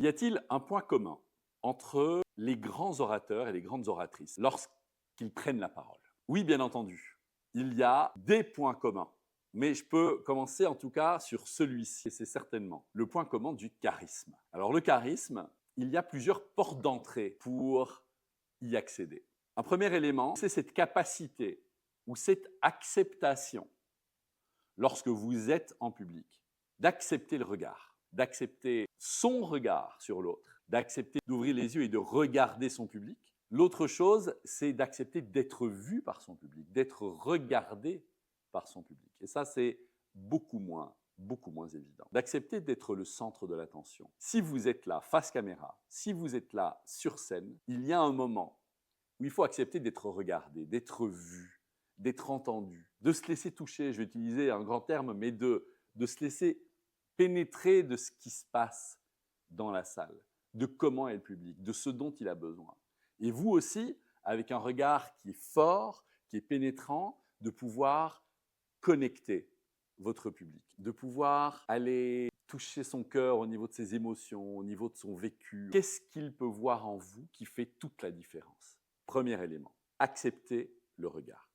Y a-t-il un point commun entre les grands orateurs et les grandes oratrices lorsqu'ils prennent la parole? Oui, bien entendu, il y a des points communs. Mais je peux commencer en tout cas sur celui-ci, et c'est certainement le point commun du charisme. Alors le charisme, il y a plusieurs portes d'entrée pour y accéder. Un premier élément, c'est cette capacité ou cette acceptation, lorsque vous êtes en public, d'accepter le regard, d'accepter son regard sur l'autre, d'accepter d'ouvrir les yeux et de regarder son public. L'autre chose, c'est d'accepter d'être vu par son public, d'être regardé par son public. Et ça, c'est beaucoup moins évident. D'accepter d'être le centre de l'attention. Si vous êtes là, face caméra, si vous êtes là, sur scène, il y a un moment où il faut accepter d'être regardé, d'être vu, d'être entendu, de se laisser toucher, je vais utiliser un grand terme, mais de se laisser pénétrer de ce qui se passe dans la salle, de comment est le public, de ce dont il a besoin. Et vous aussi, avec un regard qui est fort, qui est pénétrant, de pouvoir connecter votre public, de pouvoir aller toucher son cœur au niveau de ses émotions, au niveau de son vécu. Qu'est-ce qu'il peut voir en vous qui fait toute la différence? Premier élément, accepter le regard.